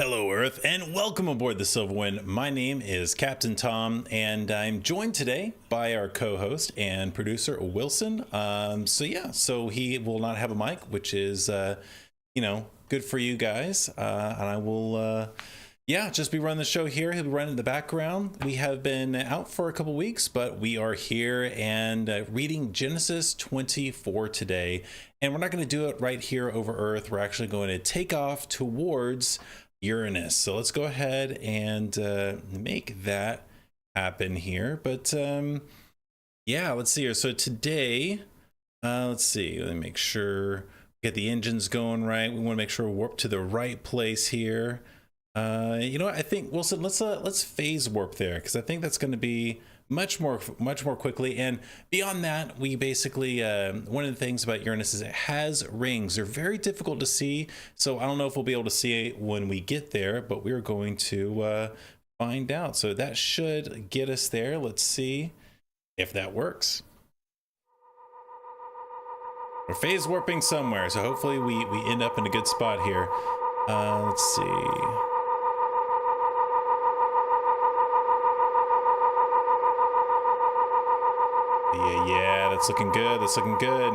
Hello, Earth, and welcome aboard the Silverwind. My name is Captain Tom, and I'm joined today by our co-host and producer, Wilson. So he will not have a mic, which is, good for you guys. And I will, just be running the show here. He'll be running in the background. We have been out for a couple weeks, but we are here and reading Genesis 24 today. And we're not going to do it right here over Earth. We're actually going to take off towards Uranus. So let's go ahead and make that happen here. But let's see here. So today, let me make sure we get the engines going right. We want to make sure we warp to the right place here. You know what? I think, Wilson, let's phase warp there, because I think that's going to be much more quickly. And beyond that, we basically one of the things about Uranus is it has rings. They're very difficult to see, so I don't know if we'll be able to see it when we get there, but we're going to find out. So that should get us there. Let's see if that works. We're phase warping somewhere, so hopefully we end up in a good spot here. Let's see. Yeah, that's looking good. That's looking good.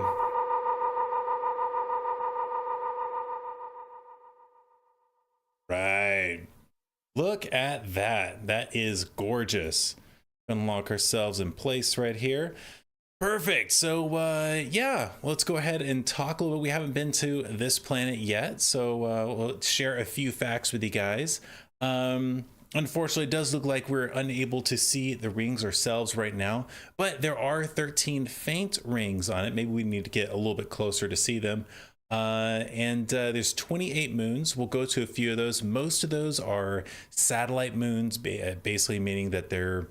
Right. Look at that. That is gorgeous. Unlock ourselves in place right here. Perfect. So, let's go ahead and talk a little bit. We haven't been to this planet yet, so we'll share a few facts with you guys. Unfortunately, it does look like we're unable to see the rings ourselves right now, but there are 13 faint rings on it. Maybe we need to get a little bit closer to see them. There's 28 moons. We'll go to a few of those. Most of those are satellite moons, basically meaning that they're,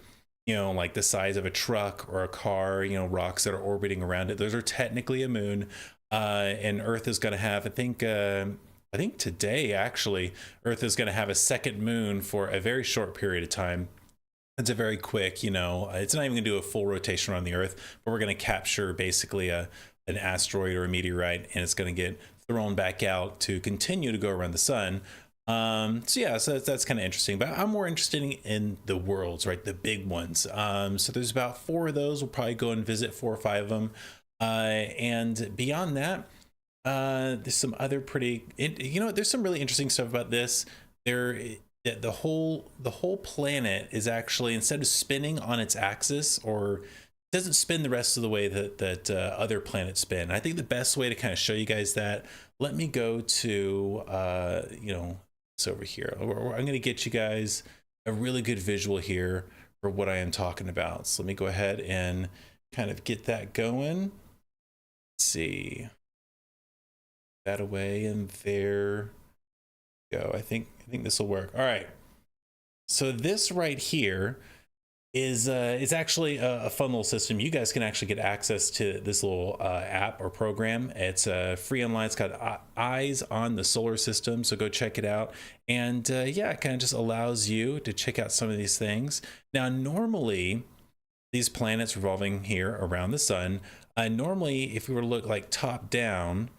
like the size of a truck or a car, rocks that are orbiting around it. Those are technically a moon. And Earth is going to have, I think today, actually, Earth is going to have a second moon for a very short period of time. It's a very quick, it's not even going to do a full rotation around the Earth, but we're going to capture basically an asteroid or a meteorite, and it's going to get thrown back out to continue to go around the sun. So that's kind of interesting, but I'm more interested in the worlds, right? The big ones. So there's about 4 of those. We'll probably go and visit 4 or 5 of them. And beyond that, there's some other there's some really interesting stuff about this. The whole planet is actually, instead of spinning on its axis, or it doesn't spin the rest of the way that other planets spin. I think the best way to kind of show you guys that, let me go to it's over here. I'm going to get you guys a really good visual here for what I am talking about. So let me go ahead and kind of get that going. Let's see. That away, and there we go. I think this will work. All right, so this right here is actually a fun little system. You guys can actually get access to this little app or program. It's free online. It's got eyes on the solar system, so go check it out. And it kind of just allows you to check out some of these things. Now, normally these planets revolving here around the sun, normally if we were to look like top down,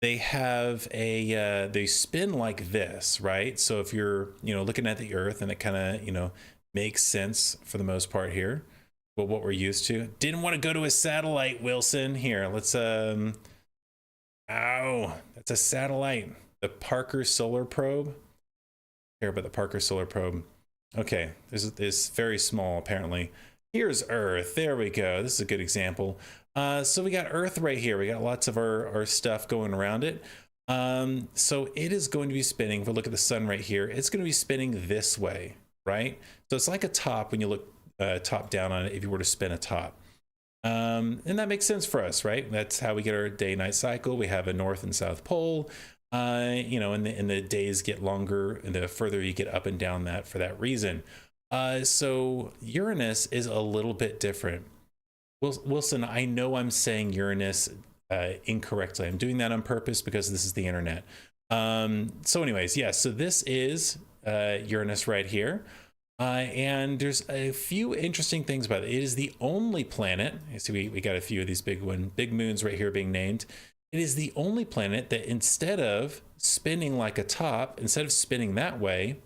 they have they spin like this, right? So if you're, looking at the Earth, and it kind of, makes sense for the most part here. But what we're used to. Didn't want to go to a satellite, Wilson. Here, let's, that's a satellite. The Parker Solar Probe. Care about the Parker Solar Probe. Okay, this very small, apparently. Here's Earth. There we go. This is a good example. So we got Earth right here. We got lots of our stuff going around it. So it is going to be spinning. If we look at the sun right here, it's going to be spinning this way, right? So it's like a top when you look top down on it, if you were to spin a top. And that makes sense for us, right? That's how we get our day-night cycle. We have a north and south pole, and the days get longer, and the further you get up and down that for that reason. So Uranus is a little bit different. Wilson, I know I'm saying Uranus incorrectly. I'm doing that on purpose because this is the internet. So anyways, so this is Uranus right here. And there's a few interesting things about it. It is the only planet. You see, we got a few of these big moons right here being named. it is the only planet that instead of spinning like a top, instead of spinning that way,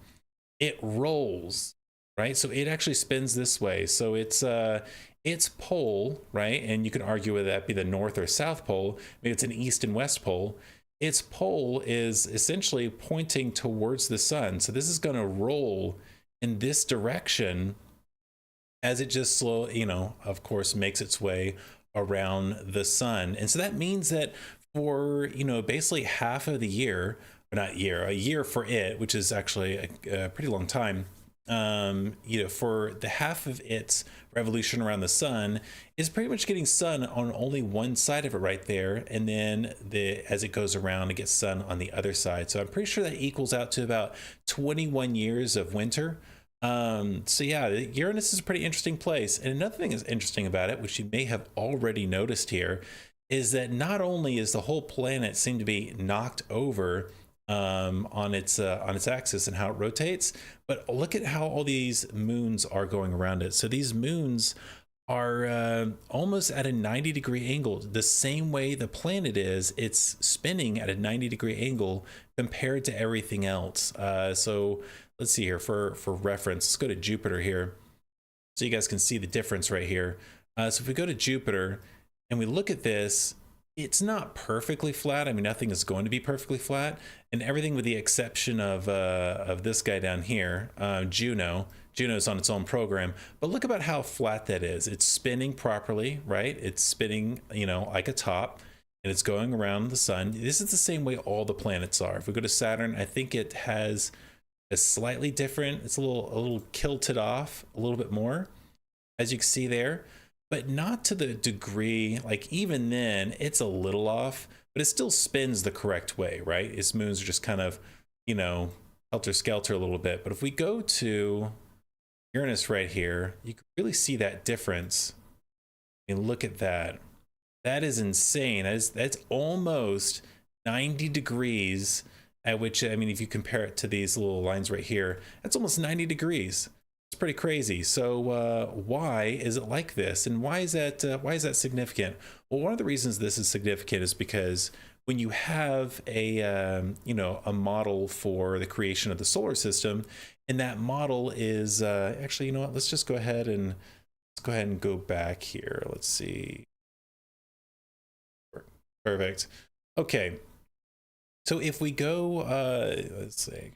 it rolls, right? So it actually spins this way. So its pole, right? And you can argue whether that be the north or south pole. Maybe it's an east and west pole. Its pole is essentially pointing towards the sun. So this is going to roll in this direction as it just slow, of course, makes its way around the sun. And so that means that for, basically half of the year, or not year, a year for it, which is actually a pretty long time, for the half of its revolution around the sun is pretty much getting sun on only one side of it right there, and then as it goes around it gets sun on the other side. So I'm pretty sure that equals out to about 21 years of winter. So yeah, Uranus is a pretty interesting place. And another thing that's interesting about it, which you may have already noticed here, is that not only is the whole planet seem to be knocked over on its axis and how it rotates, but look at how all these moons are going around it. So these moons are almost at a 90-degree angle, the same way the planet is. It's spinning at a 90-degree angle compared to everything else. So let's see here for reference. Let's go to Jupiter here, so you guys can see the difference right here. So if we go to Jupiter and we look at this, it's not perfectly flat. I mean, nothing is going to be perfectly flat, and everything with the exception of this guy down here, Juno. Juno's on its own program, but look about how flat that is. It's spinning properly, right? It's spinning, like a top, and it's going around the sun. This is the same way all the planets are. If we go to Saturn, I think it has a slightly different. It's a little kilted off a little bit more, as you can see there, but not to the degree, like even then it's a little off, but it still spins the correct way, right? Its moons are just kind of, helter-skelter a little bit. But if we go to Uranus right here, you can really see that difference. And look at that. That is insane. That's almost 90 degrees, at which, I mean, if you compare it to these little lines right here, that's almost 90 degrees. It's pretty crazy. So why is it like this, and why is that significant? Well, one of the reasons this is significant is because when you have a model for the creation of the solar system, and that model is actually, you know what? Let's go ahead and go back here. Let's see. Perfect. Okay. So if we go, let's say,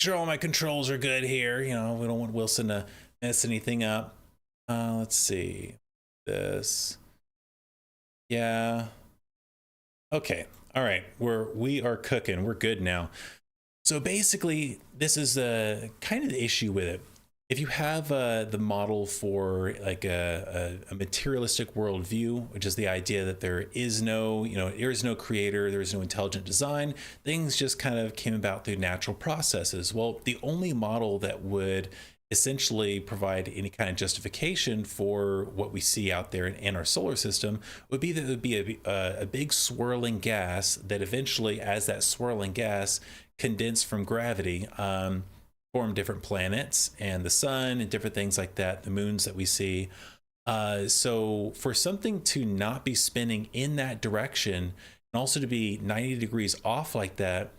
sure, all my controls are good here. We don't want Wilson to mess anything up. Let's see this. Yeah. Okay. All right. We are cooking. We're good now. So basically, this is kind of the issue with it. If you have the model for like a materialistic worldview, which is the idea that there is no creator, there is no intelligent design, things just kind of came about through natural processes. Well, the only model that would essentially provide any kind of justification for what we see out there in our solar system would be that it would be a big swirling gas that eventually, as that swirling gas condensed from gravity, form different planets and the sun and different things like that, the moons that we see. So for something to not be spinning in that direction and also to be 90 degrees off like that,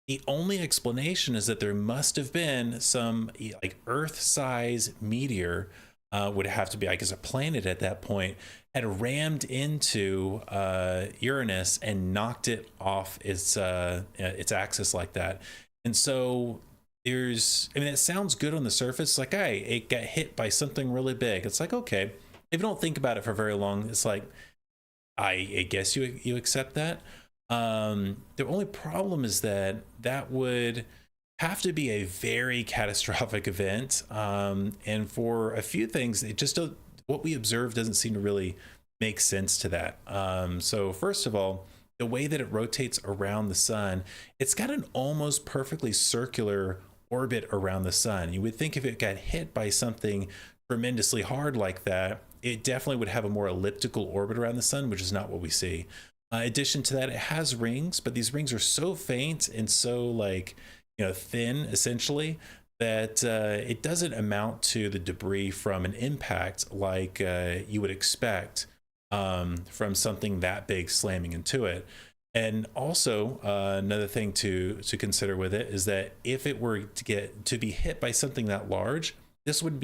the only explanation is that there must have been some like Earth-size meteor, would have to be, I guess, a planet at that point, had rammed into Uranus and knocked it off its axis like that. And so it sounds good on the surface, like, hey, it got hit by something really big. It's like, okay, if you don't think about it for very long, it's like, I guess you accept that. The only problem is that would have to be a very catastrophic event, and for a few things, what we observe doesn't seem to really make sense to that. So first of all, the way that it rotates around the sun, it's got an almost perfectly circular orbit around the sun. You would think if it got hit by something tremendously hard like that, it definitely would have a more elliptical orbit around the sun, which is not what we see. In addition to that, it has rings, but these rings are so faint and so thin, essentially, that it doesn't amount to the debris from an impact like you would expect from something that big slamming into it. And also, another thing to consider with it is that if it were to be hit by something that large, this would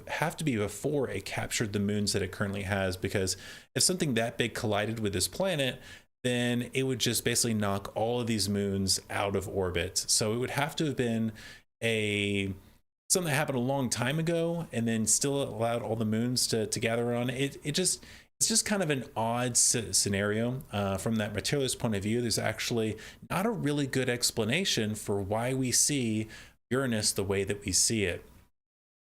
have to be before it captured the moons that it currently has, because if something that big collided with this planet, then it would just basically knock all of these moons out of orbit. So it would have to have been a something that happened a long time ago and then still allowed all the moons to gather on it. It's just kind of an odd scenario. From that materialist point of view, there's actually not a really good explanation for why we see Uranus the way that we see it.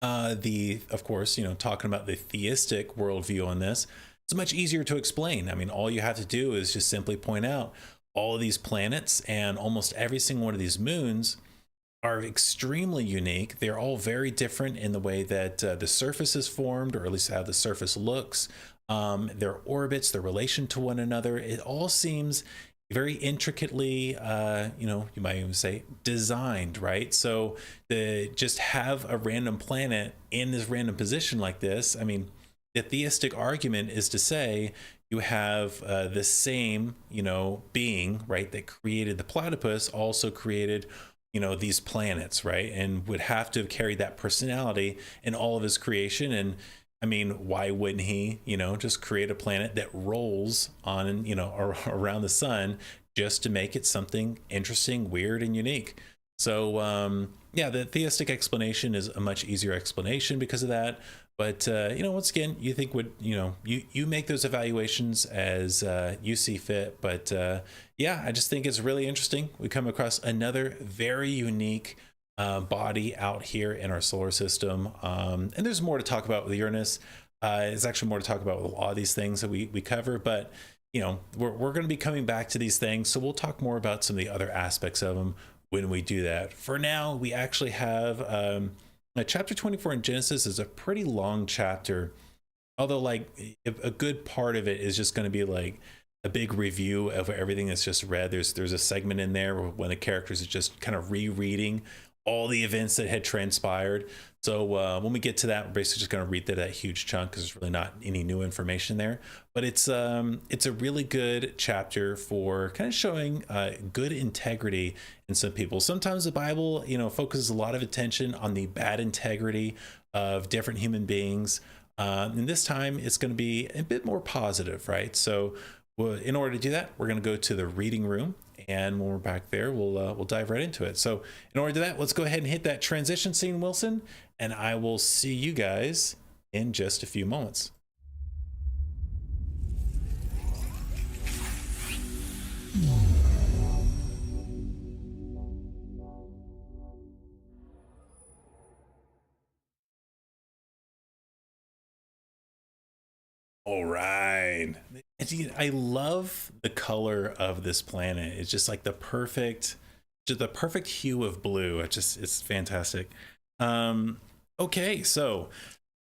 Of course, talking about the theistic worldview on this, it's much easier to explain. I mean, all you have to do is just simply point out all of these planets and almost every single one of these moons are extremely unique. They're all very different in the way that the surface is formed, or at least how the surface looks, their orbits, their relation to one another. It all seems very intricately, you might even say designed, right? So to just have a random planet in this random position like this, I mean, the theistic argument is to say you have the same, being, right, that created the platypus also created these planets, right? And would have to have carried that personality in all of his creation. And I mean, why wouldn't he, just create a planet that rolls on, around the sun just to make it something interesting, weird, and unique? So, yeah, the theistic explanation is a much easier explanation because of that. But, once again, you think you make those evaluations as you see fit. But yeah, I just think it's really interesting. We come across another very unique body out here in our solar system. And there's more to talk about with Uranus. There's actually more to talk about with a lot of these things that we cover. But, we're going to be coming back to these things. So we'll talk more about some of the other aspects of them when we do that. For now, we actually have chapter 24 in Genesis is a pretty long chapter, although like a good part of it is just going to be like a big review of everything that's just read. There's a segment in there where one of the characters is just kind of rereading all the events that had transpired. So when we get to that, we're basically just going to read that huge chunk because there's really not any new information there. But it's a really good chapter for kind of showing good integrity in some people. Sometimes the Bible, focuses a lot of attention on the bad integrity of different human beings. And this time it's going to be a bit more positive, right? So in order to do that, we're going to go to the reading room. And when we're back there, we'll dive right into it. So in order to do that, let's go ahead and hit that transition scene, Wilson, and I will see you guys in just a few moments. All right. I love the color of this planet. It's just like just the perfect hue of blue. It's fantastic. Okay, so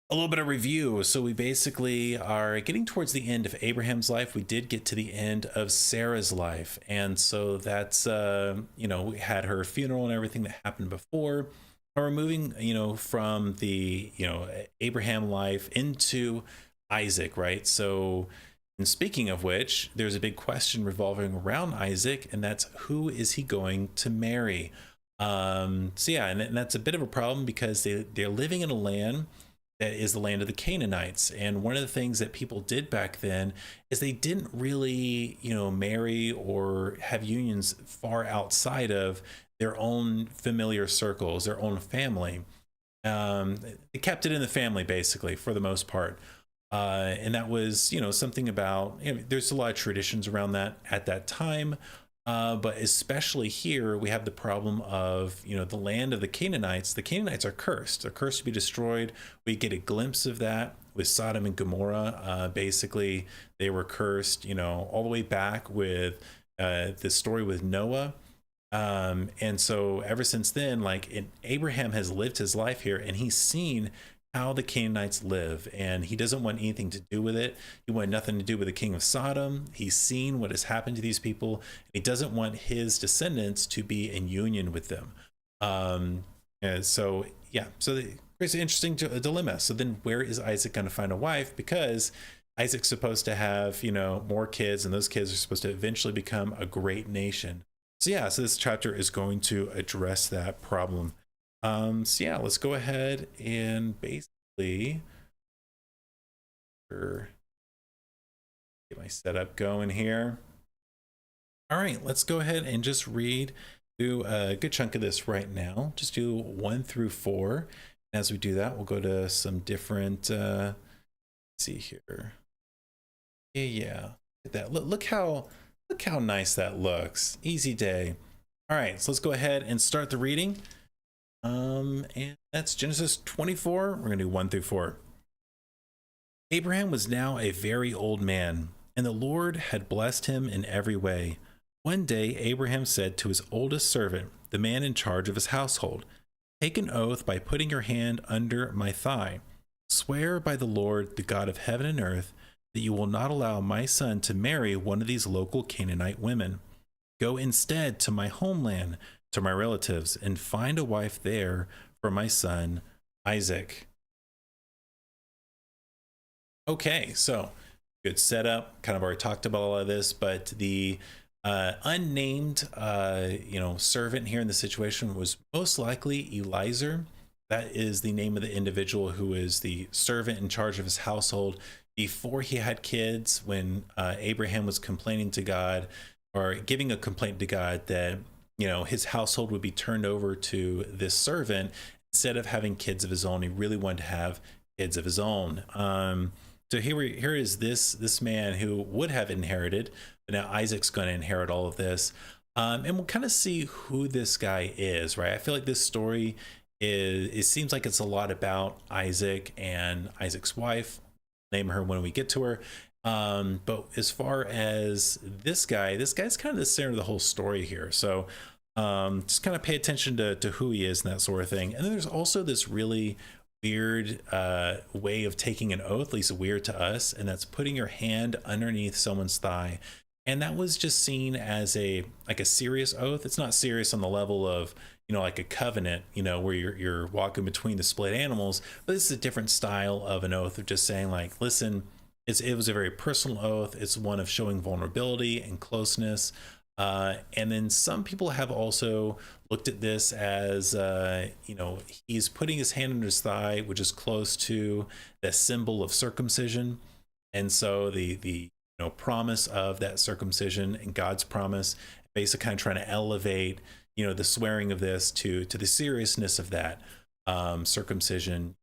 a little bit of review. So we basically are getting towards the end of Abraham's life. We did get to the end of Sarah's life. And so that's, we had her funeral and everything that happened before. And we're moving, from the, Abraham life into Isaac, right? So, and speaking of which, there's a big question revolving around Isaac, and that's who is he going to marry? So yeah, and that's a bit of a problem because they're living in a land that is the land of the Canaanites. And one of the things that people did back then is they didn't really, marry or have unions far outside of their own familiar circles, their own family. They kept it in the family, basically, for the most part. And that was, something about, there's a lot of traditions around that at that time. But especially here, we have the problem of, the land of the Canaanites. The Canaanites are cursed. They're cursed to be destroyed. We get a glimpse of that with Sodom and Gomorrah. Basically, they were cursed, all the way back with the story with Noah. And so ever since then, Abraham has lived his life here, and he's seen how the Canaanites live, and he doesn't want anything to do with it. He wanted nothing to do with the king of Sodom. He's seen what has happened to these people, and he doesn't want his descendants to be in union with them. And so yeah, so there's an interesting dilemma. So then where is Isaac going to find a wife? Because Isaac's supposed to have, you know, more kids, and those kids are supposed to eventually become a great nation. So yeah, so this chapter is going to address that problem. So yeah, let's go ahead and basically get my setup going here. All right, let's go ahead and just read through a good chunk of this right now. Just do 1 through 4. As we do that, we'll go to some different, let's see here. Yeah. Look at that. Look how nice that looks. Easy day. All right, so let's go ahead and start the reading. And that's Genesis 24. We're gonna do 1 through 4. Abraham was now a very old man, and the Lord had blessed him in every way. One day Abraham said to his oldest servant, the man in charge of his household, "Take an oath by putting your hand under my thigh. Swear by the Lord, the God of heaven and earth, that you will not allow my son to marry one of these local Canaanite women. Go instead to my homeland, to my relatives, and find a wife there for my son Isaac." Okay, so good setup. Kind of already talked about all of this, but the unnamed servant here in the situation was most likely Eliezer. That is the name of the individual who is the servant in charge of his household before he had kids, when Abraham was complaining to God, or giving a complaint to God that, you know, his household would be turned over to this servant instead of having kids of his own. He really wanted to have kids of his own. So here is this man who would have inherited, but now Isaac's going to inherit all of this. And we'll kind of see who this guy is, right? I feel like this story it seems like it's a lot about Isaac and Isaac's wife. Name her when we get to her. But as far as this guy's kind of the center of the whole story here. So just kind of pay attention to who he is and that sort of thing. And then there's also this really weird way of taking an oath, at least weird to us, and that's putting your hand underneath someone's thigh. And that was just seen as a serious oath. It's not serious on the level of, you know, like a covenant, you know, where you're walking between the split animals, but this is a different style of an oath of just saying, like, listen, it was a very personal oath. It's one of showing vulnerability and closeness. And then some people have also looked at this as, you know, he's putting his hand under his thigh, which is close to the symbol of circumcision. And so the promise of that circumcision and God's promise, basically kind of trying to elevate, you know, the swearing of this to the seriousness of that circumcision,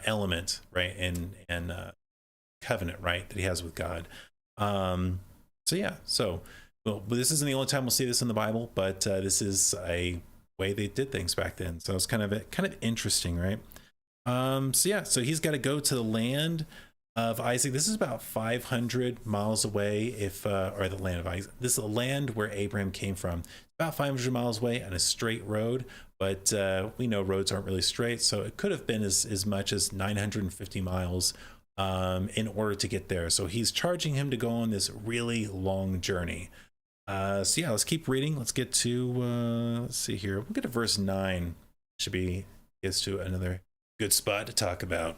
element, right? And covenant, right, that he has with God. So yeah, well, this isn't the only time we'll see this in the Bible, but this is a way they did things back then. So it's kind of interesting, right? So yeah, so he's got to go to the land of Isaac. This is about 500 miles away, or the land of Isaac. This is the land where Abraham came from. About 500 miles away on a straight road, but we know roads aren't really straight, so it could have been as much as 950 miles in order to get there. So he's charging him to go on this really long journey. So yeah, let's keep reading. Let's get to let's see here. We'll get to verse 9. Gets to another good spot to talk about.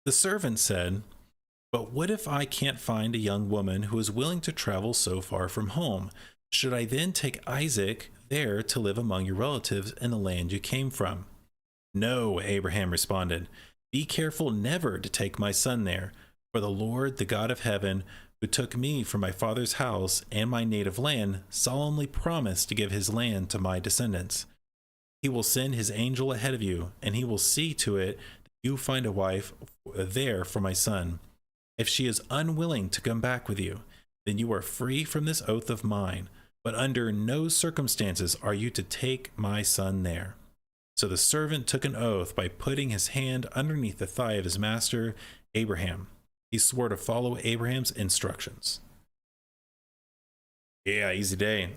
The servant said, "But what if I can't find a young woman who is willing to travel so far from home? Should I then take Isaac there to live among your relatives in the land you came from?" "No," Abraham responded. "Be careful never to take my son there, for the Lord, the God of heaven, who took me from my father's house and my native land, solemnly promised to give his land to my descendants. He will send his angel ahead of you, and he will see to it that you find a wife there for my son. If she is unwilling to come back with you, then you are free from this oath of mine, but under no circumstances are you to take my son there." So the servant took an oath by putting his hand underneath the thigh of his master, Abraham. He swore to follow Abraham's instructions. Yeah, easy day.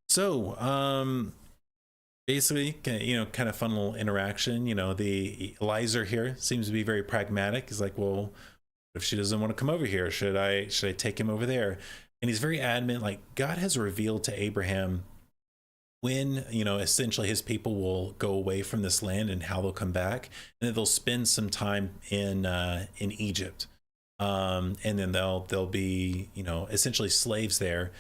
So, basically, kind of fun little interaction. The Eliezer here seems to be very pragmatic. He's like, well, if she doesn't want to come over here, should I take him over there? And he's very adamant, like, God has revealed to Abraham when, essentially his people will go away from this land and how they'll come back, and then they'll spend some time in Egypt, and then they'll be, essentially slaves there.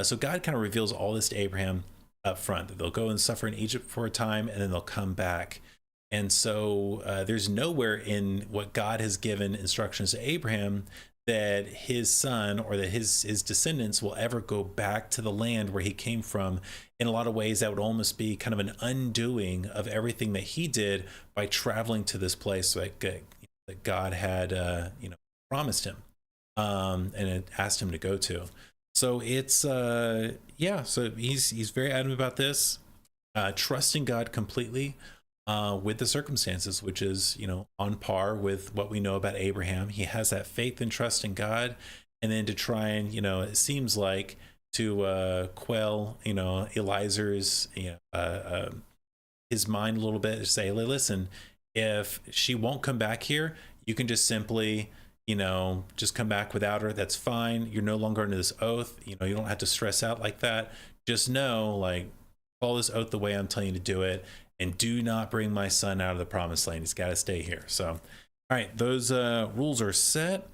So God kind of reveals all this to Abraham up front, that they'll go and suffer in Egypt for a time, and then they'll come back. And so there's nowhere in what God has given instructions to Abraham that his son or that his descendants will ever go back to the land where he came from. In a lot of ways, that would almost be kind of an undoing of everything that he did by traveling to this place that God had promised him, and it asked him to go to. So it's so he's very adamant about this, trusting God completely with the circumstances, which is, on par with what we know about Abraham. He has that faith and trust in God, and then to try and, it seems like to quell, Eliezer his mind a little bit, to say, listen, if she won't come back here, you can just simply, just come back without her. That's fine. You're no longer under this oath. You don't have to stress out like that. Just know, like, follow this oath the way I'm telling you to do it, and do not bring my son out of the promised land. He's got to stay here. So, all right, those rules are set,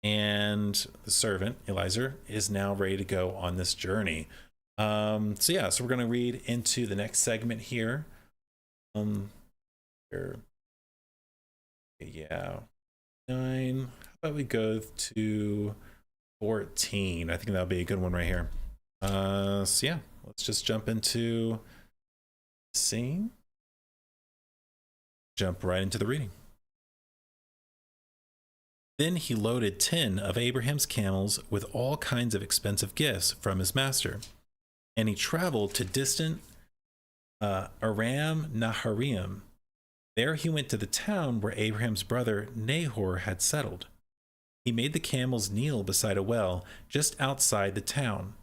and the servant, Eliezer, is now ready to go on this journey. So we're going to read into the next segment here. Here. Yeah. 9. How about we go to 14? I think that'll be a good one right here. Let's just jump into the scene. Jump right into the reading. Then he loaded 10 of Abraham's camels with all kinds of expensive gifts from his master, and he traveled to distant Aram Naharaim. There he went to the town where Abraham's brother Nahor had settled. He made the camels kneel beside a well just outside the town.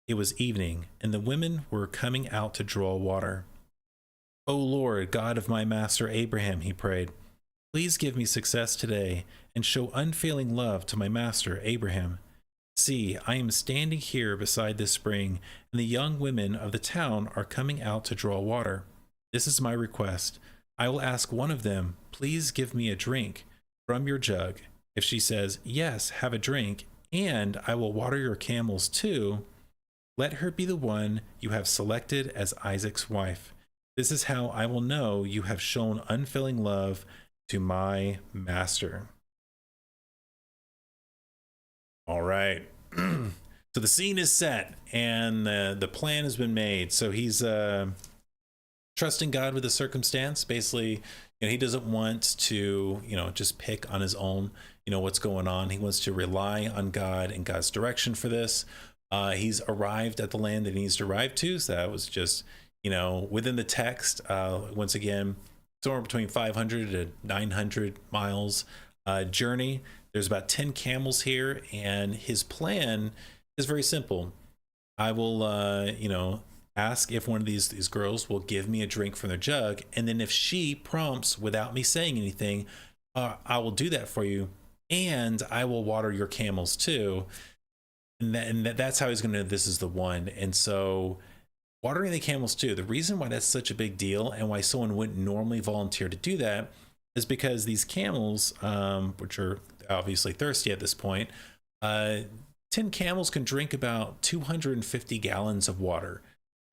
It was evening, and the women were coming out to draw water. "O Lord, God of my master Abraham," he prayed, "please give me success today and show unfailing love to my master Abraham. See, I am standing here beside this spring, and the young women of the town are coming out to draw water. This is my request. I will ask one of them, 'Please give me a drink from your jug.' If she says, 'Yes, have a drink, and I will water your camels too,' let her be the one you have selected as Isaac's wife. This is how I will know you have shown unfailing love to my master." All right. So the scene is set, and the plan has been made. So he's trusting God with the circumstance. Basically, he doesn't want to, just pick on his own, what's going on. He wants to rely on God and God's direction for this. He's arrived at the land that he needs to arrive to. So that was just, within the text, once again, somewhere between 500 to 900 miles journey. There's about 10 camels here, and his plan is very simple. I will, ask if one of these girls will give me a drink from their jug, and then if she prompts without me saying anything, I will do that for you, and I will water your camels too. And that's how he's going to. This is the one. And so, watering the camels too. The reason why that's such a big deal, and why someone wouldn't normally volunteer to do that, is because these camels, which are obviously thirsty at this point, 10 camels can drink about 250 gallons of water.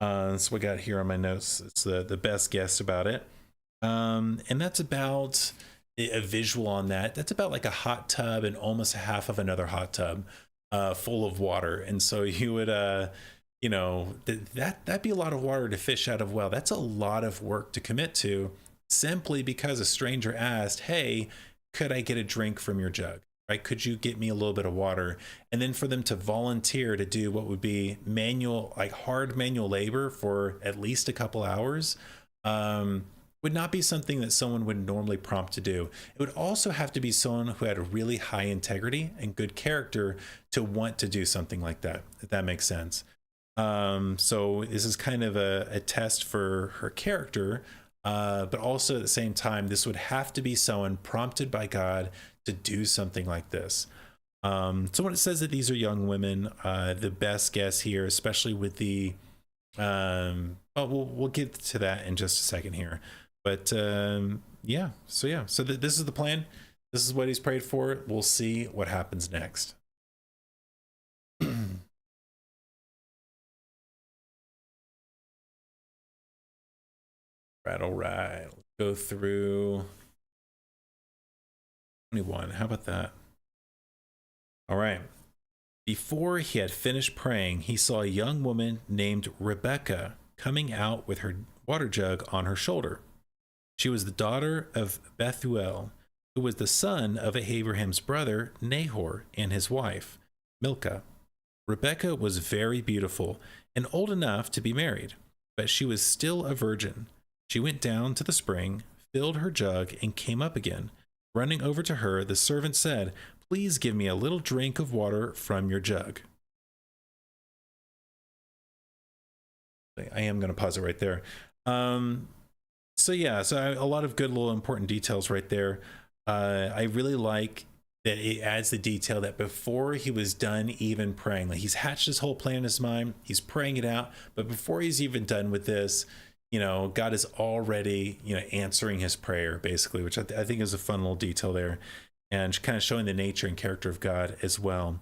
That's what I got here on my notes. It's the best guess about it. And that's about a visual on that. That's about like a hot tub and almost half of another hot tub full of water. And so you would, that'd be a lot of water to fish out of well. That's a lot of work to commit to, simply because a stranger asked, "Hey, could I get a drink from your jug? Right? Could you get me a little bit of water?" And then for them to volunteer to do what would be hard manual labor for at least a couple hours, would not be something that someone would normally prompt to do. It would also have to be someone who had a really high integrity and good character to want to do something like that, if that makes sense. So this is kind of a test for her character, but also at the same time, this would have to be someone prompted by God to do something like this. So when it says that these are young women, the best guess here, especially with the But we'll get to that in just a second here. But yeah, so this is the plan. This is what he's prayed for. We'll see what happens next. All right. Let's go through 21. How about that? All right. Before he had finished praying, he saw a young woman named Rebecca coming out with her water jug on her shoulder. She was the daughter of Bethuel, who was the son of Abraham's brother Nahor and his wife, Milcah. Rebecca was very beautiful and old enough to be married, but she was still a virgin. She went down to the spring, filled her jug, and came up again. Running over to her, the servant said, "Please give me a little drink of water from your jug." I am going to pause it right there. So a lot of good little important details right there. I really like that it adds the detail that before he was done even praying, like he's hatched his whole plan in his mind, he's praying it out, but before he's even done with this, God is already, answering his prayer, basically, which I think is a fun little detail there, and kind of showing the nature and character of God as well.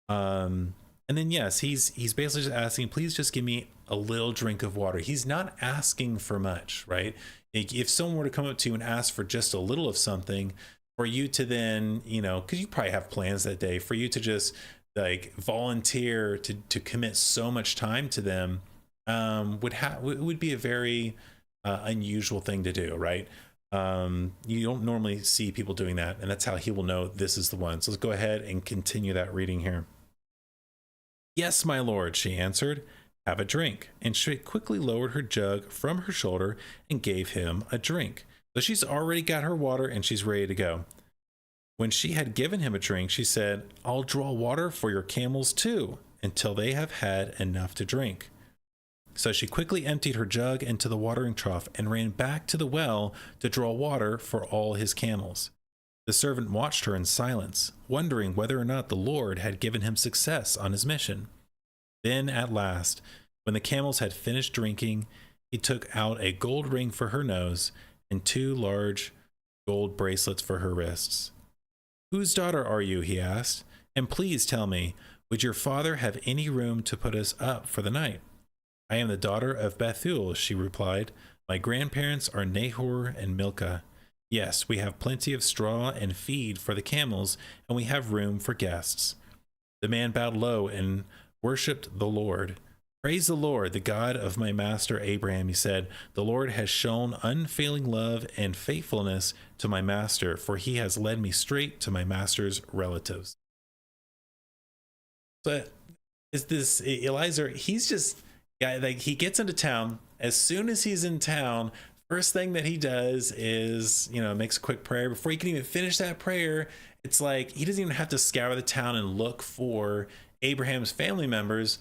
And then, yes, he's basically just asking, please just give me a little drink of water. He's not asking for much, right? If someone were to come up to you and ask for just a little of something, for you to then, because you probably have plans that day, for you to just like volunteer to commit so much time to them, would be a very unusual thing to do, right? You don't normally see people doing that, and that's how he will know this is the one. So let's go ahead and continue that reading here. "Yes, my lord," she answered. "Have a drink." And she quickly lowered her jug from her shoulder and gave him a drink. So she's already got her water and she's ready to go. When she had given him a drink, she said, "I'll draw water for your camels too, until they have had enough to drink." So she quickly emptied her jug into the watering trough and ran back to the well to draw water for all his camels. The servant watched her in silence, wondering whether or not the Lord had given him success on his mission. Then, at last, when the camels had finished drinking, he took out a gold ring for her nose and 2 large gold bracelets for her wrists. "Whose daughter are you?" he asked. "And please tell me, would your father have any room to put us up for the night?" "I am the daughter of Bethuel," she replied. "My grandparents are Nahor and Milcah. Yes, we have plenty of straw and feed for the camels, and we have room for guests." The man bowed low and worshipped the Lord. "Praise the Lord, the God of my master Abraham," he said. "The Lord has shown unfailing love and faithfulness to my master, for he has led me straight to my master's relatives." But is this Eliezer? He's just, like, he gets into town. As soon as he's in town, first thing that he does is, makes a quick prayer. Before he can even finish that prayer, it's like he doesn't even have to scour the town and look for Abraham's family members.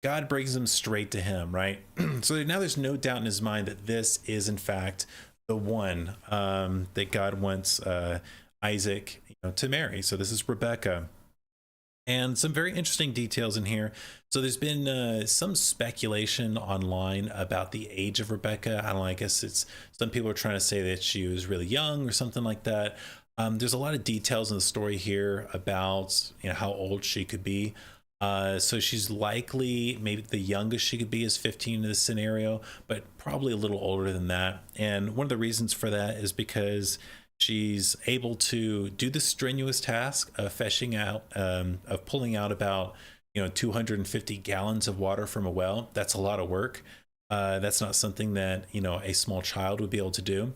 God brings them straight to him, right? So now there's no doubt in his mind that this is, in fact, the one that God wants Isaac to marry. So this is Rebecca. And some very interesting details in here. So there's been some speculation online about the age of Rebecca. I don't know, I guess it's, some people are trying to say that she was really young or something like that. There's a lot of details in the story here about how old she could be. So she's likely, maybe the youngest she could be is 15 in this scenario, but probably a little older than that. And one of the reasons for that is because she's able to do the strenuous task of fetching out, of pulling out about 250 gallons of water from a well. That's a lot of work. That's not something that a small child would be able to do.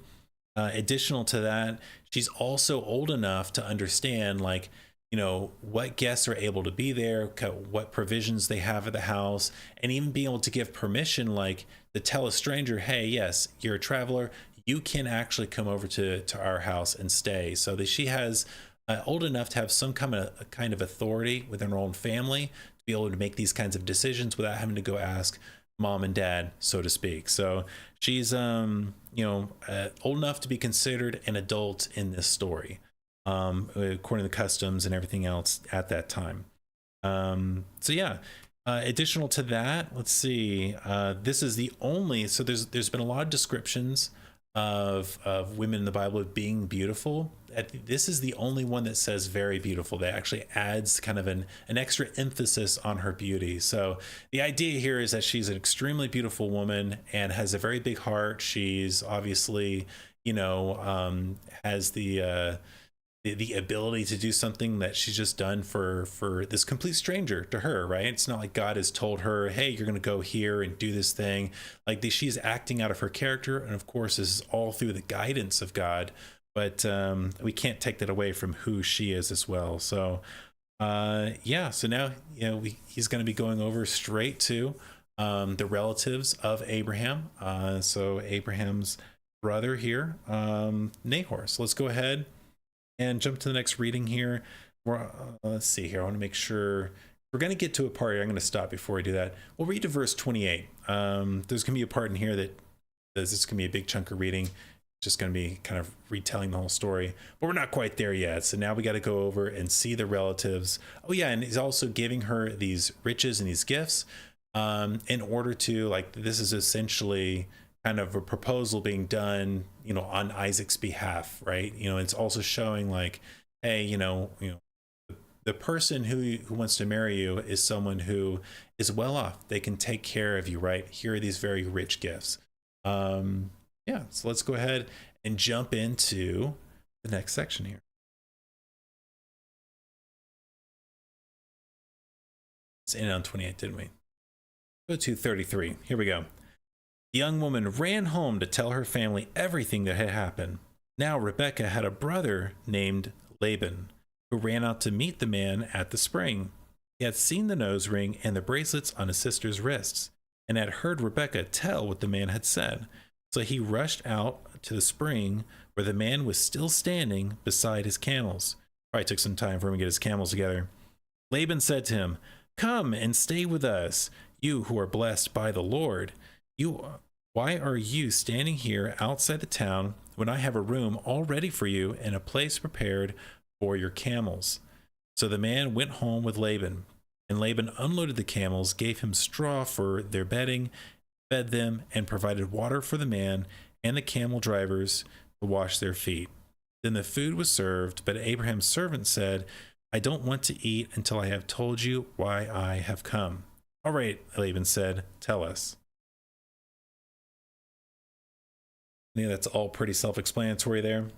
Additional to that, she's also old enough to understand, like, what guests are able to be there, what provisions they have at the house, and even being able to give permission, like to tell a stranger, "Hey, yes, you're a traveler, you can actually come over to our house and stay." So that she has old enough to have some kind of authority within her own family to be able to make these kinds of decisions without having to go ask mom and dad, so to speak. So she's old enough to be considered an adult in this story, according to the customs and everything else at that time. So yeah, Additional to that, let's see. This is the only. So there's been a lot of descriptions of women in the Bible of being beautiful. This is the only one that says very beautiful. That actually adds kind of an extra emphasis on her beauty. So the idea here is that she's an extremely beautiful woman and has a very big heart. She's obviously, has the ability to do something that she's just done for this complete stranger to her, right? It's not like God has told her, hey, you're going to go here and do this thing. Like she's acting out of her character, and of course this is all through the guidance of God, but we can't take that away from who she is as well. So yeah, so now he's going to be going over straight to the relatives of Abraham. So Abraham's brother here, Nahor. So let's go ahead and jump to the next reading here. Let's see here. I want to make sure we're going to get to a part here. I'm going to stop before we do that. We'll read to verse 28. There's going to be a part in here that this is going to be a big chunk of reading. It's just going to be kind of retelling the whole story, but we're not quite there yet. So now we got to go over and see the relatives. Oh yeah, and he's also giving her these riches and these gifts in order to, like, this is essentially kind of a proposal being done, on Isaac's behalf, right? It's also showing like, hey, the person who wants to marry you is someone who is well off. They can take care of you, right? Here are these very rich gifts. Yeah, so let's go ahead and jump into the next section here. It's in on 28, didn't we? Go to 33. Here we go. The young woman ran home to tell her family everything that had happened. Now Rebekah had a brother named Laban, who ran out to meet the man at the spring. He had seen the nose ring and the bracelets on his sister's wrists, and had heard Rebekah tell what the man had said. So he rushed out to the spring where the man was still standing beside his camels. Probably took some time for him to get his camels together. Laban said to him, "Come and stay with us, you who are blessed by the Lord. Why are you standing here outside the town when I have a room all ready for you and a place prepared for your camels?" So the man went home with Laban, and Laban unloaded the camels, gave him straw for their bedding, fed them, and provided water for the man and the camel drivers to wash their feet. Then the food was served, but Abraham's servant said, "I don't want to eat until I have told you why I have come." "All right," Laban said, "tell us." Yeah, that's all pretty self-explanatory there.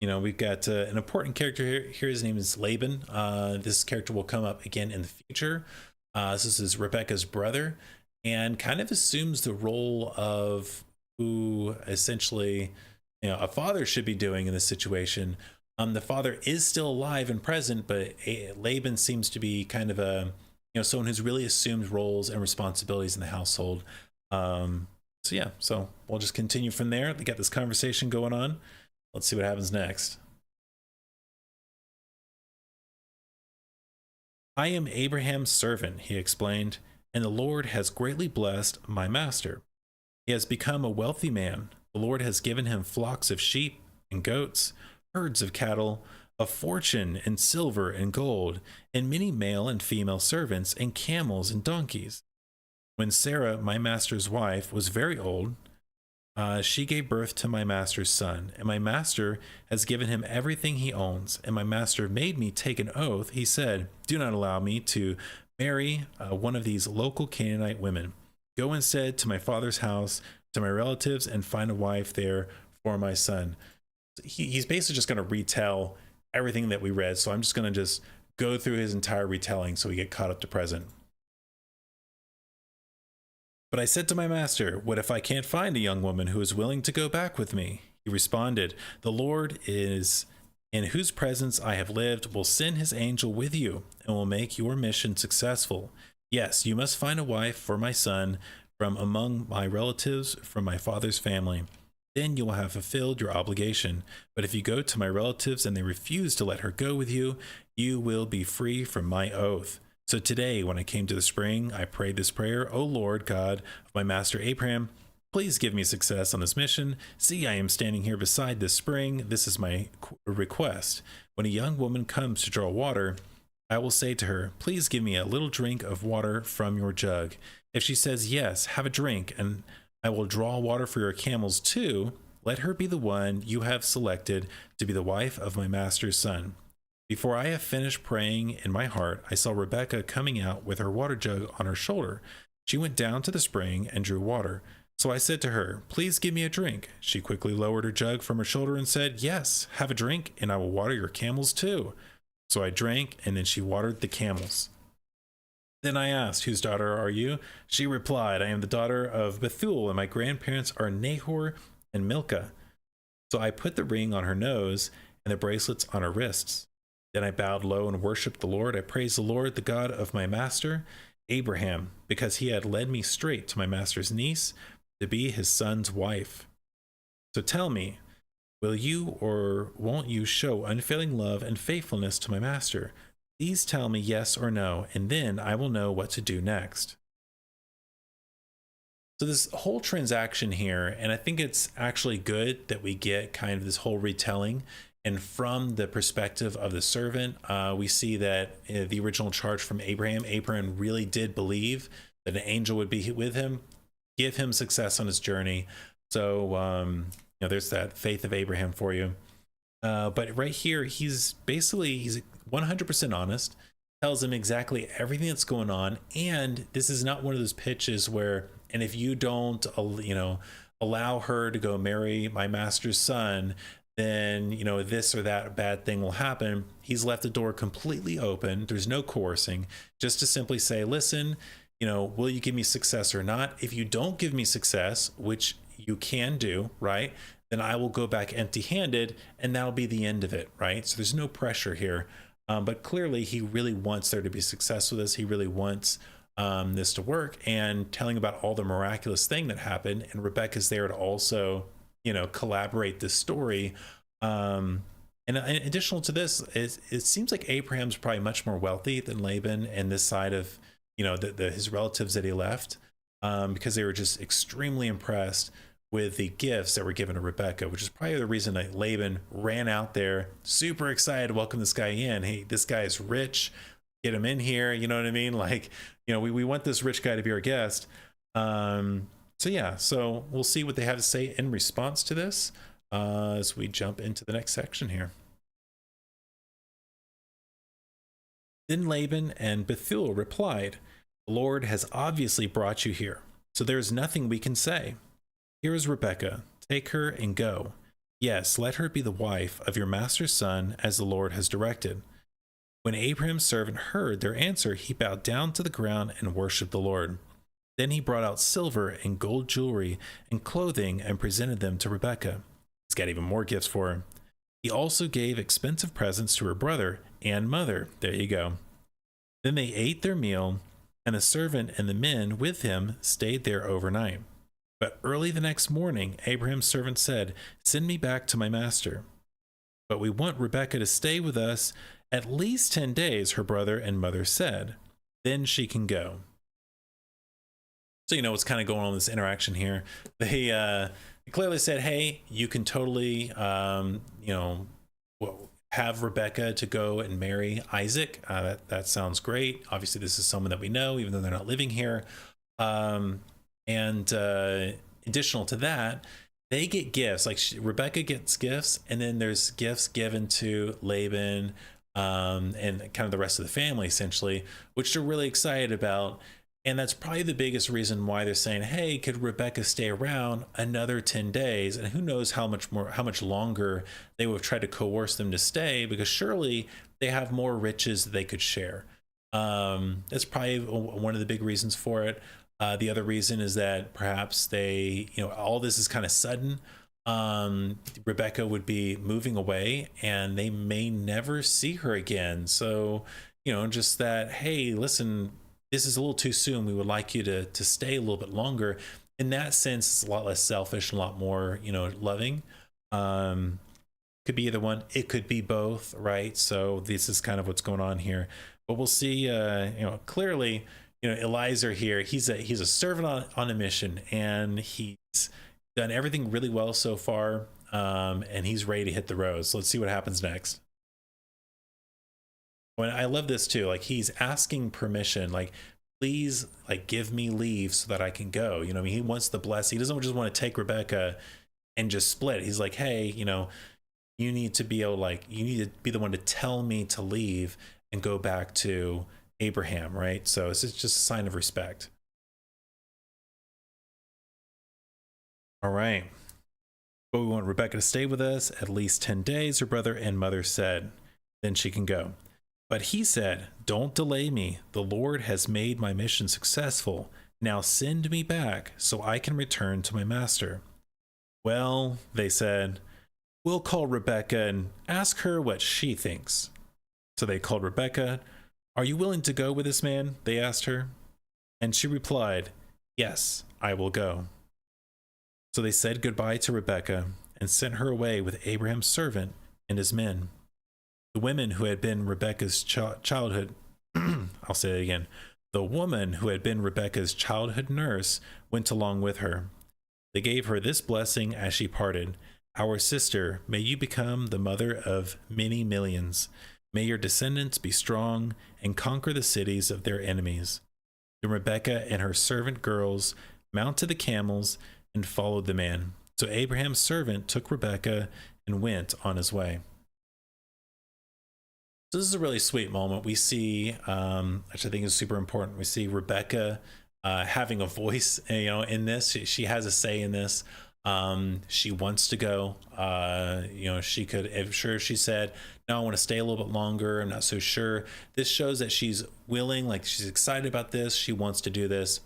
We've got an important character here. His name is Laban. This character will come up again in the future. This is Rebekah's brother, and kind of assumes the role of who essentially, a father should be doing in this situation. The father is still alive and present, but Laban seems to be kind of a, someone who's really assumed roles and responsibilities in the household. So yeah, so we'll just continue from there. We got this conversation going on. Let's see what happens next. "I am Abraham's servant," he explained, "and the Lord has greatly blessed my master. He has become a wealthy man. The Lord has given him flocks of sheep and goats, herds of cattle, a fortune in silver and gold, and many male and female servants, and camels and donkeys. When Sarah, my master's wife, was very old, she gave birth to my master's son, and my master has given him everything he owns. And my master made me take an oath. He said, 'Do not allow me to marry one of these local Canaanite women. Go instead to my father's house, to my relatives, and find a wife there for my son.'" He's basically just going to retell everything that we read. So I'm just going to just go through his entire retelling so we get caught up to present. "But I said to my master, 'What if I can't find a young woman who is willing to go back with me?' He responded, 'The Lord is in whose presence I have lived will send his angel with you and will make your mission successful. Yes, you must find a wife for my son from among my relatives, from my father's family. Then you will have fulfilled your obligation. But if you go to my relatives and they refuse to let her go with you, you will be free from my oath.' So today, when I came to the spring, I prayed this prayer, 'O Lord God of my master Abraham, please give me success on this mission. See, I am standing here beside this spring. This is my request. When a young woman comes to draw water, I will say to her, please give me a little drink of water from your jug. If she says yes, have a drink, and I will draw water for your camels too. Let her be the one you have selected to be the wife of my master's son. Before I have finished praying in my heart, I saw Rebecca coming out with her water jug on her shoulder. She went down to the spring and drew water. So I said to her, please give me a drink. She quickly lowered her jug from her shoulder and said, yes, have a drink, and I will water your camels too. So I drank, and then she watered the camels. Then I asked, whose daughter are you? She replied, I am the daughter of Bethuel, and my grandparents are Nahor and Milcah. So I put the ring on her nose and the bracelets on her wrists. Then I bowed low and worshiped the Lord. I praised the Lord, the God of my master, Abraham, because he had led me straight to my master's niece to be his son's wife. So tell me, will you or won't you show unfailing love and faithfulness to my master? Please tell me yes or no, and then I will know what to do next. So this whole transaction here, and I think it's actually good that we get kind of this whole retelling. And from the perspective of the servant, we see that the original charge from Abraham really did believe that an angel would be with him, give him success on his journey. So, there's that faith of Abraham for you. But right here, he's 100% honest, tells him exactly everything that's going on. And this is not one of those pitches where, and if you don't, allow her to go marry my master's son, then, this or that bad thing will happen. He's left the door completely open. There's no coercing, just to simply say, listen, will you give me success or not? If you don't give me success, which you can do, right, then I will go back empty-handed, and that'll be the end of it, right? So there's no pressure here. But clearly he really wants there to be success with this. He really wants this to work, and telling about all the miraculous thing that happened. And Rebecca's there to also, collaborate this story. And additional to this, it seems like Abraham's probably much more wealthy than Laban and this side of, his relatives that he left, because they were just extremely impressed with the gifts that were given to Rebecca, which is probably the reason that Laban ran out there super excited to welcome this guy in. Hey, this guy is rich, get him in here. You know what I mean? Like, we want this rich guy to be our guest. So yeah, so we'll see what they have to say in response to this as we jump into the next section here. Then Laban and Bethuel replied, the Lord has obviously brought you here, so there is nothing we can say. Here is Rebecca, take her and go. Yes, let her be the wife of your master's son, as the Lord has directed. When Abraham's servant heard their answer, he bowed down to the ground and worshipped the Lord. Then he brought out silver and gold jewelry and clothing and presented them to Rebecca. He's got even more gifts for her. He also gave expensive presents to her brother and mother. There you go. Then they ate their meal, and the servant and the men with him stayed there overnight. But early the next morning, Abraham's servant said, send me back to my master. But we want Rebecca to stay with us at least 10 days, her brother and mother said. Then she can go. So what's kind of going on in this interaction here. They clearly said, hey, you can totally, have Rebecca to go and marry Isaac. That sounds great. Obviously, this is someone that we know, even though they're not living here. And additional to that, they get gifts. Like Rebecca gets gifts, and then there's gifts given to Laban and kind of the rest of the family, essentially, which they're really excited about. And that's probably the biggest reason why they're saying, hey, could Rebecca stay around another 10 days? And who knows how much longer they would have tried to coerce them to stay, because surely they have more riches that they could share. That's probably one of the big reasons for it. The other reason is that perhaps they, all this is kind of sudden. Rebecca would be moving away and they may never see her again. So, just that, hey, listen, this is a little too soon. We would like you to stay a little bit longer. In that sense, it's a lot less selfish and a lot more, loving. Could be either one. It could be both, right? So this is kind of what's going on here. But we'll see, clearly, Eliezer here, he's a servant on a mission, and he's done everything really well so far, and he's ready to hit the road. So let's see what happens next. When I love this too, like he's asking permission, like please, like give me leave so that I can go. You know, I mean, he wants the blessing. He doesn't just want to take Rebecca and just split. He's like, hey, you know, you need to be able, like, you need to be the one to tell me to leave and go back to Abraham, right? So it's just a sign of respect. All right. But we want Rebecca to stay with us at least 10 days, her brother and mother said. Then she can go. But he said, don't delay me. The Lord has made my mission successful. Now send me back so I can return to my master. Well, they said, we'll call Rebecca and ask her what she thinks. So they called Rebecca. Are you willing to go with this man? They asked her. And she replied, yes, I will go. So they said goodbye to Rebecca and sent her away with Abraham's servant and his men. The women who had been Rebecca's childhood, I'll say it again. The woman who had been Rebecca's childhood nurse went along with her. They gave her this blessing as she parted. Our sister, may you become the mother of many millions. May your descendants be strong and conquer the cities of their enemies. Then Rebecca and her servant girls mounted the camels and followed the man. So Abraham's servant took Rebecca and went on his way. So this is a really sweet moment. We see, which I think is super important. We see Rebecca having a voice, you know, in this. She has a say in this. She wants to go. You know, she could, if sure, she said, no, I want to stay a little bit longer. I'm not so sure. This shows that she's willing, like she's excited about this. She wants to do this.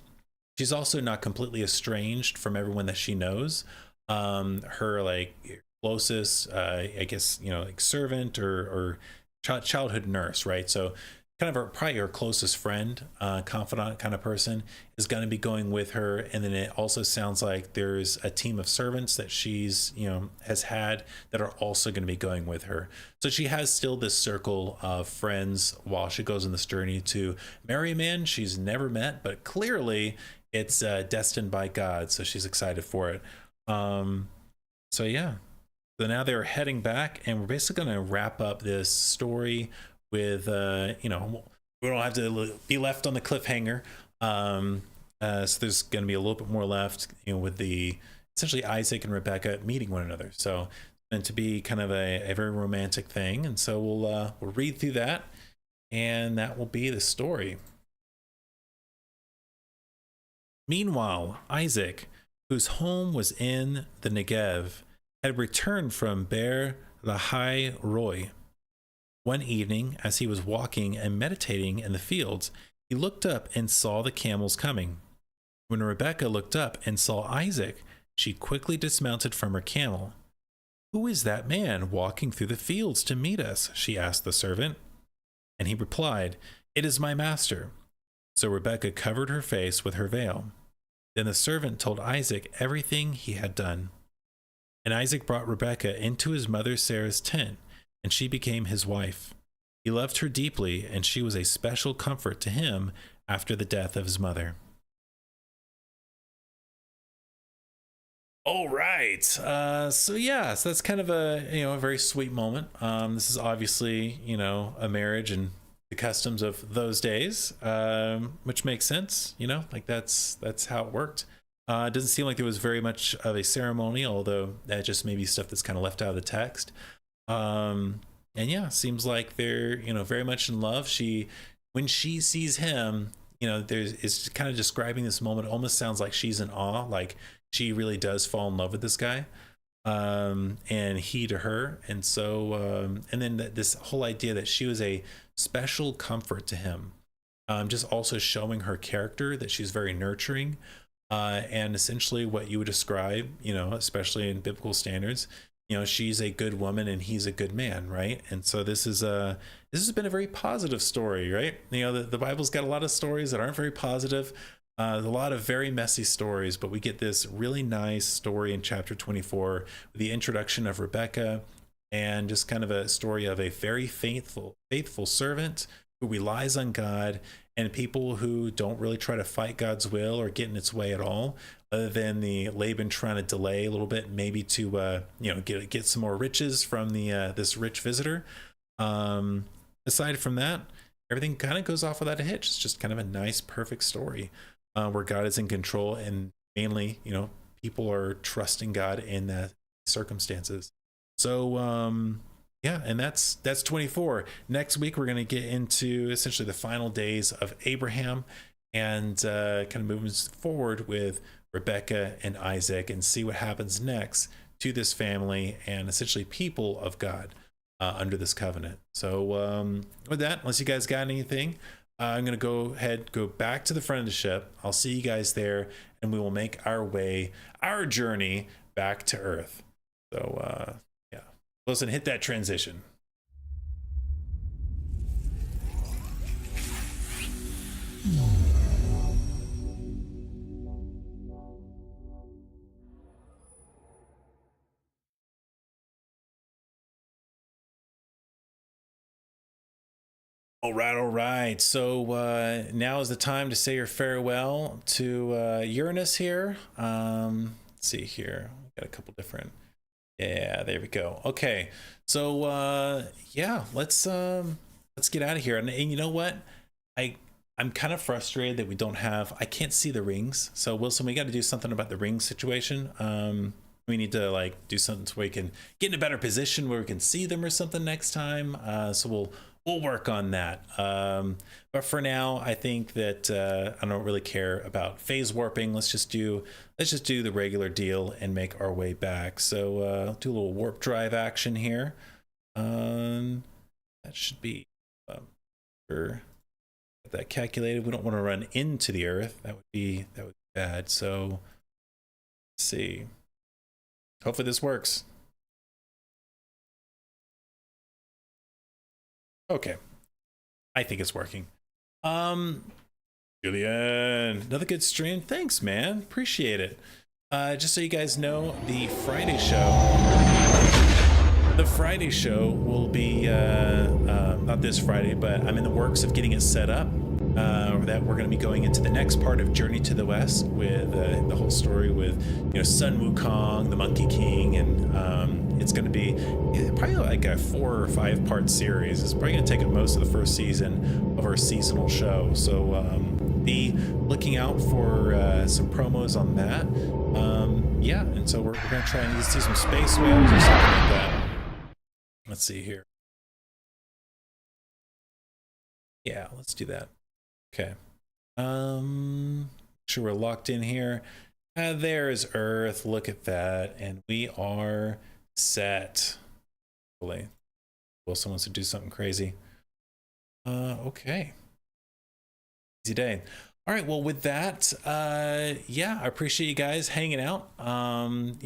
She's also not completely estranged from everyone that she knows. Her like closest, I guess, you know, like servant or childhood nurse, right? So kind of probably her closest friend, confidant kind of person is going to be going with her. And then it also sounds like there's a team of servants that she's, you know, has had that are also going to be going with her. So she has still this circle of friends while she goes on this journey to marry a man she's never met, but clearly it's destined by God. So she's excited for it. So yeah. So now they're heading back, and we're basically going to wrap up this story with, you know, we don't have to be left on the cliffhanger. So there's going to be a little bit more left, you know, with the essentially Isaac and Rebecca meeting one another. So it's meant to be kind of a very romantic thing. And so we'll read through that, and that will be the story. Meanwhile, Isaac, whose home was in the Negev, had returned from Beer Lahai Roi. One evening, as he was walking and meditating in the fields, he looked up and saw the camels coming. When Rebekah looked up and saw Isaac, she quickly dismounted from her camel. "Who is that man walking through the fields to meet us?" she asked the servant. And he replied, "It is my master." So Rebekah covered her face with her veil. Then the servant told Isaac everything he had done. And Isaac brought Rebekah into his mother Sarah's tent, and she became his wife. He loved her deeply, and she was a special comfort to him after the death of his mother. All right. So that's kind of a very sweet moment. This is obviously a marriage and the customs of those days, which makes sense. Like that's how it worked. It doesn't seem like there was very much of a ceremony, although that just may be stuff that's kind of left out of the text. And yeah, seems like they're very much in love. When she sees him, it's kind of describing this moment. It almost sounds like she's in awe, like she really does fall in love with this guy, and he to her. And so and then this whole idea that she was a special comfort to him, just also showing her character, that she's very nurturing, and essentially what you would describe, especially in biblical standards, she's a good woman and he's a good man, right? And so this has been a very positive story, right? The Bible's got a lot of stories that aren't very positive, a lot of very messy stories, but we get this really nice story in chapter 24 with the introduction of Rebecca, and just kind of a story of a very faithful servant who relies on God, and people who don't really try to fight God's will or get in its way at all, other than the Laban trying to delay a little bit, maybe to get some more riches from the this rich visitor. aside from that, everything kind of goes off without a hitch. It's just kind of a nice, perfect story where God is in control, and mainly, people are trusting God in that circumstances. So yeah, and that's 24. Next week we're going to get into essentially the final days of Abraham, and kind of moving forward with Rebecca and Isaac, and see what happens next to this family and essentially people of God under this covenant. So with that, unless you guys got anything, I'm going to go back to the front of the ship. I'll see you guys there, and we will make our journey back to Earth. So yeah, listen, hit that transition. All right. So now is the time to say your farewell to Uranus here. Let's see here. We've got a couple different. Yeah, there we go. Okay. So yeah, let's get out of here. And you know what? I'm kind of frustrated that I can't see the rings. So Wilson, we got to do something about the ring situation. We need to do something so we can get in a better position where we can see them or something next time. So we'll work on that. But for now, I think that I don't really care about phase warping. Let's just do the regular deal and make our way back. So do a little warp drive action here. That should be sure. Get that calculated. We don't want to run into the Earth. That would be bad. So let's see. Hopefully this works. Okay, I think it's working. Julian, another good stream. Thanks, man. Appreciate it. Just so you guys know, the Friday show will be not this Friday, but I'm in the works of getting it set up. That we're going to be going into the next part of Journey to the West with the whole story with Sun Wukong, the Monkey King, and it's going to be probably like a 4 or 5 part series. It's probably going to take up most of the first season of our seasonal show. So be looking out for some promos on that. Yeah, and so we're going to try and see some space whales or something like that. Let's see here. Yeah, let's do that. Okay. Sure we're locked in here. There's Earth. Look at that. And we are set. Hopefully. Wilson wants to do something crazy. Okay. Easy day. All right, well, with that, yeah, I appreciate you guys hanging out. I'm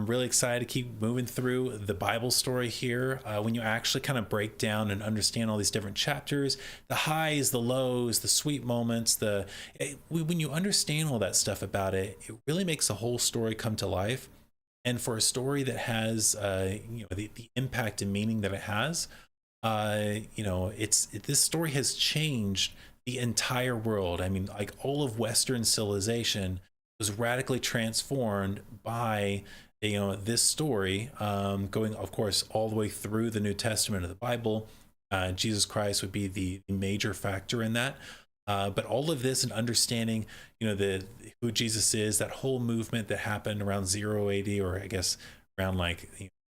really excited to keep moving through the Bible story here. When you actually kind of break down and understand all these different chapters, the highs, the lows, the sweet moments, when you understand all that stuff about it, it really makes the whole story come to life. And for a story that has, the impact and meaning that it has, this story has changed the entire world. I mean, like all of Western civilization was radically transformed by, this story, going, of course, all the way through the New Testament of the Bible. Jesus Christ would be the major factor in that. But all of this and understanding, who Jesus is, that whole movement that happened around 0 AD, or I guess around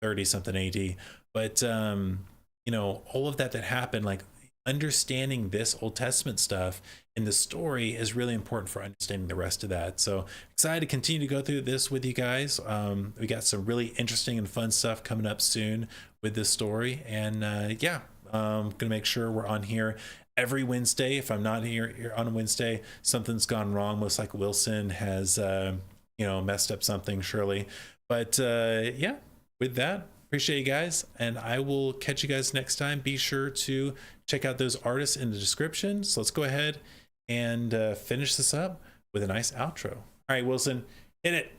30 something AD. But, all of that happened, understanding this Old Testament stuff in the story is really important for understanding the rest of that. So excited to continue to go through this with you guys. We got some really interesting and fun stuff coming up soon with this story. And I'm gonna make sure we're on here every Wednesday. If I'm not here on a Wednesday, something's gone wrong. Most like Wilson has messed up something, surely. But with that, appreciate you guys, and I will catch you guys next time. Be sure to check out those artists in the description. So let's go ahead and finish this up with a nice outro. All right, Wilson, hit it.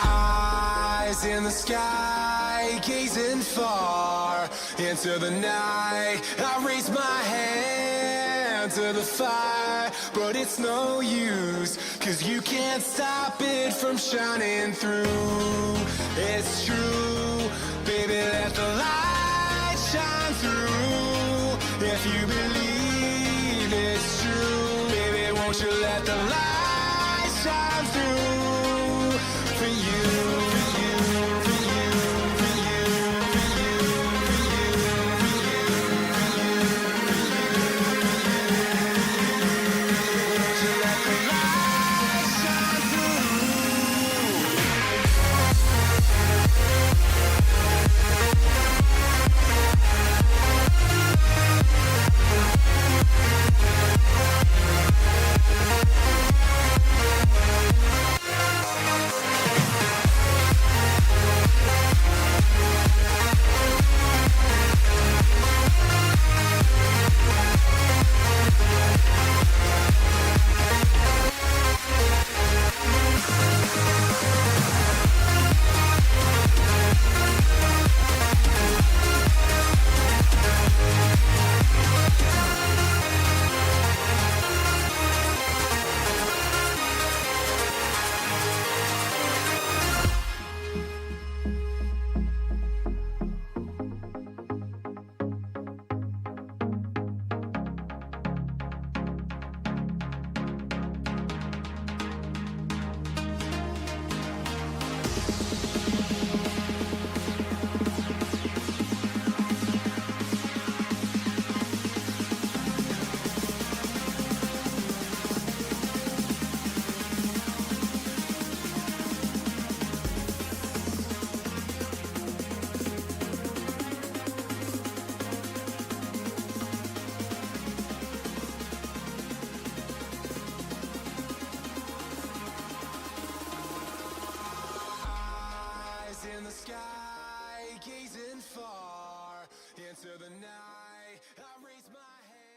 Eyes in the sky, gazing far into the night. I raise my hand under the fire, but it's no use, 'cause you can't stop it from shining through. It's true, baby, let the light shine through. If you believe it's true, baby, won't you let the light shine through for you, for you, for you, for you, for you, for you, for you, won't you let the light shine through? In the sky, gazing far into the night.